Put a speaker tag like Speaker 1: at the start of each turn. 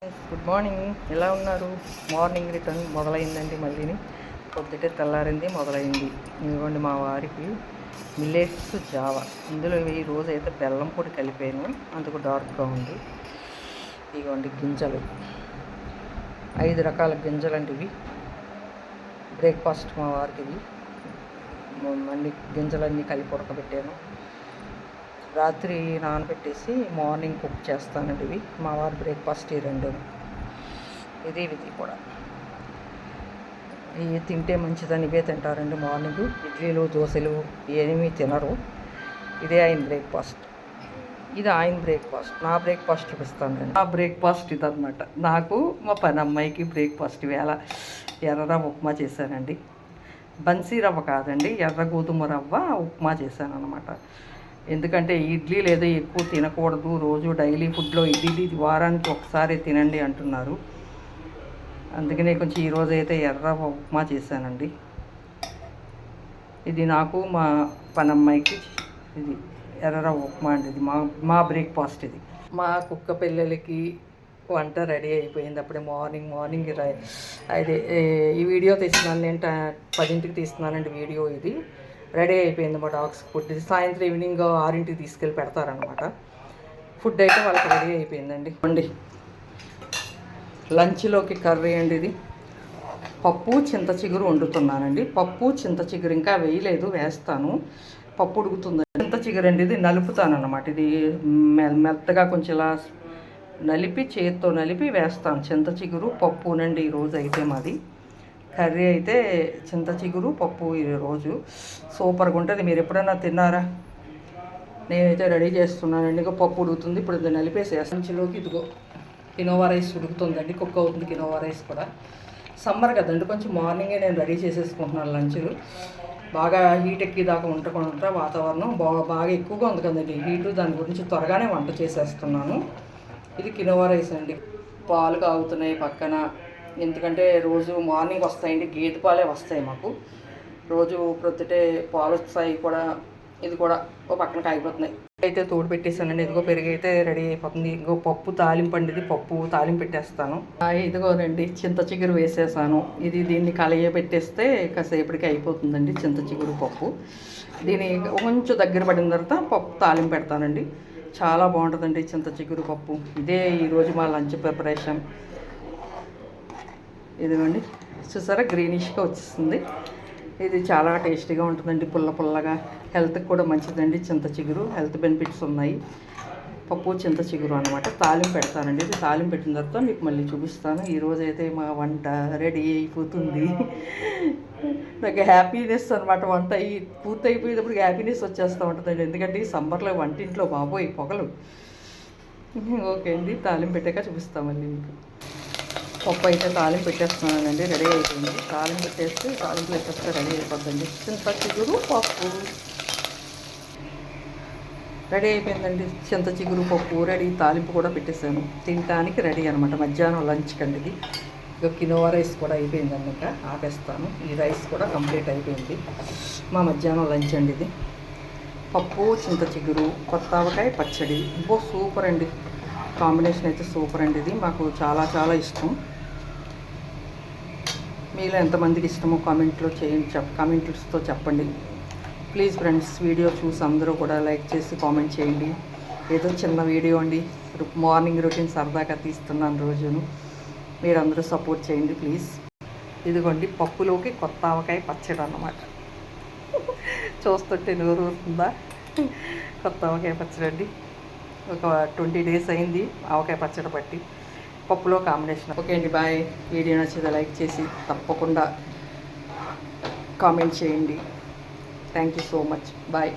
Speaker 1: Good morning. ఎలా ఉన్నారు? Morning return మొదలైందండి. మళ్ళీని పొద్దుటే తెల్లారింది, మొదలైంది. ఇదిగోండి మా వారికి మిల్లెట్స్ జావా. ఇందులో ఈ రోజు అయితే బెల్లం పొడి కలిపాను, అందుకు డార్క్గా ఉంది. ఇదిగోండి గింజలు, 5 రకాల గింజలండి ఇవి. బ్రేక్ఫాస్ట్ మా వారికి ఇది. అన్ని గింజలన్నీ కలిపి ఉడకబెట్టాను. రాత్రి నానబెట్టేసి మార్నింగ్ కుక్ చేస్తానండి ఇవి. మా వారు బ్రేక్ఫాస్ట్ ఈ రెండు. ఇది కూడా ఇవి తింటే మంచిదని ఇవే తింటారండి మార్నింగ్. ఇడ్లీలు దోశలు ఏమీ తినరు. ఇదే ఆయన బ్రేక్ఫాస్ట్. ఇది ఆయన బ్రేక్ఫాస్ట్. నా బ్రేక్ఫాస్ట్ చూపిస్తానండి. నా బ్రేక్ఫాస్ట్ ఇదన్నమాట. నాకు మా పని అమ్మాయికి బ్రేక్ఫాస్ట్ వేళ ఎర్ర ఉప్మా చేశానండి. బన్సీ రవ్వ కాదండి, ఎర్ర గోధుమ రవ్వ ఉప్మా చేశాను అనమాట. ఎందుకంటే ఇడ్లీ లేదా ఎక్కువ తినకూడదు, రోజు డైలీ ఫుడ్లో ఇడ్లీ వారానికి ఒకసారి తినండి అంటున్నారు. అందుకనే కొంచెం ఈరోజు అయితే ఎర్ర ఉప్మా చేశానండి. ఇది నాకు మా పనమ్మాయికి ఇది ఎర్ర ఉప్మా అండి. ఇది మా బ్రేక్ఫాస్ట్. ఇది మా కుక్క పిల్లలకి వంట రెడీ అయిపోయింది అప్పుడే. మార్నింగ్ అదే ఈ వీడియో తీస్తున్నాను నేను 10ంటికి తీస్తున్నానండి వీడియో. ఇది రెడీ అయిపోయింది మా డాగ్స్ ఫుడ్. ఇది సాయంత్రం ఈవినింగ్ 6ంటికి తీసుకెళ్ళి పెడతారనమాట. ఫుడ్ అయితే వాళ్ళకి రెడీ అయిపోయిందండి. అండి లంచ్లోకి కర్రీ అండి. ఇది పప్పు చింత చిగురు వండుతున్నానండి. పప్పు చింత చిగురు ఇంకా వేయలేదు, వేస్తాను. పప్పు ఉడుకుతుంది. చింత చిగురు అండి, ఇది నలుపుతాను అన్నమాట. ఇది మెత్తగా కొంచెం ఇలా నలిపి చేత్తో నలిపి వేస్తాను. చింత చిగురు పప్పునండి ఈరోజు అయితే మాది. కర్రీ అయితే చింత చిగురు పప్పు ఈరోజు సూపర్గా ఉంటుంది. మీరు ఎప్పుడైనా తిన్నారా? నేనైతే రెడీ చేస్తున్నానండి. ఇక పప్పు ఉడుకుతుంది. ఇప్పుడు ఇది నలిపేసి సంచిలోకి ఇదిగో కినోవా రైస్ ఉడుకుతుందండి. కుక్ అవుతుంది కినోవా రైస్ కూడా. సమ్మర్ కదండి, కొంచెం మార్నింగే నేను రెడీ చేసేసుకుంటున్నాను లంచ్లు. బాగా హీట్ ఎక్కిదాకా ఉండకుండా వాతావరణం బాగా ఎక్కువగా ఉంది కదండి హీటు, దాని గురించి త్వరగానే వంట చేసేస్తున్నాను. ఇది కినోవా రైస్ అండి. పాలు కాగుతున్నాయి పక్కన. ఎందుకంటే రోజు మార్నింగ్ వస్తాయండి, గేదె పాలే వస్తాయి మాకు. రోజు ప్రొద్దుటే పాలు వస్తాయి కూడా. ఇది కూడా ఓ పక్కన కాగిపోతున్నాయి. అయితే తోడు పెట్టేసానండి. ఇదిగో పెరుగు అయితే రెడీ అయిపోతుంది. ఇంకో పప్పు తాలింపు అండి. ఇది పప్పు తాలింపు పెట్టేస్తాను. ఇదిగోనండి చింత చిగురు వేసేసాను. దీన్ని కలయ పెట్టేస్తే కాసేపటికి అయిపోతుందండి చింత చిగురు పప్పు. దీన్ని కొంచెం దగ్గర పడిన తర్వాత పప్పు తాలింపు పెడతానండి. చాలా బాగుంటుందండి చింత చిగురు పప్పు. ఇదే ఈరోజు మా లంచ్ ప్రిపరేషన్. ఇదిగోండి చూసారా, గ్రీనిష్గా వచ్చేస్తుంది. ఇది చాలా టేస్టీగా ఉంటుందండి, పుల్లగా. హెల్త్కి కూడా మంచిదండి చింత చిగురు. హెల్త్ బెనిఫిట్స్ ఉన్నాయి. పప్పు చింత చిగురు అనమాట. తాలింపు పెడతానండి. ఇది తాలింపు పెట్టిన తర్వాత మీకు మళ్ళీ చూపిస్తాను. ఈరోజు అయితే మా వంట రెడీ అయిపోతుంది. నాకు హ్యాపీనెస్ అనమాట. వంట పూర్తి అయిపోయేటప్పుడు హ్యాపీనెస్ వచ్చేస్తూ ఉంటుందండి. ఎందుకంటే ఈ సమ్మర్లో వంటింట్లో బాబోయ్ పొగలు. ఓకే అండి, తాలింపు పెట్టాక చూపిస్తాం మళ్ళీ మీకు. పప్పు అయితే తాలింపు పెట్టేస్తున్నానండి. రెడీ అయిపోయింది. తాలింపు పెట్టేస్తే తాలింపు పెట్టేస్తే రెడీ అయిపోద్దండి చింత చిగురు పప్పు. రెడీ అయిపోయిందండి చింత చిగురు పప్పు రెడీ. తాలింపు కూడా పెట్టేశాను. తినడానికి రెడీ అనమాట. మధ్యాహ్నం లంచ్ కండి ఇది. ఇక కినోవా రైస్ కూడా అయిపోయింది అన్నమాట. ఆపేస్తాను. ఈ రైస్ కూడా కంప్లీట్ అయిపోయింది. మా మధ్యాహ్నం లంచ్ అండి ఇది. పప్పు చింత చిగురు కొత్తావకాయ పచ్చడి. సూపర్ అండి. కాంబినేషన్ అయితే సూపర్ అండి. ఇది మాకు చాలా చాలా ఇష్టం. మీలో ఎంతమందికి ఇష్టమో కామెంట్లో చేయండి, కామెంట్స్తో చెప్పండి ప్లీజ్ ఫ్రెండ్స్. వీడియో చూసి అందరూ కూడా లైక్ చేసి కామెంట్ చేయండి. ఏదో చిన్న వీడియో అండి, మార్నింగ్ రొటీన్ సరదాగా తీస్తున్నాను రోజును. మీరందరూ సపోర్ట్ చేయండి ప్లీజ్. ఇదిగోండి పప్పులోకి కొత్త ఆవకాయ పచ్చడి అన్నమాట. చూస్తుంటే నోరు ఊరుతుందా? కొత్త ఆవకాయ పచ్చడి అండి. ఒక 20 days అయింది ఆవకాయ పచ్చడి పట్టి. పప్పులో కాంబినేషన్. ఓకే అండి, బాయ్. వీడియో నచ్చితే లైక్ చేసి తప్పకుండా కామెంట్ చేయండి. Thank you so much. Bye.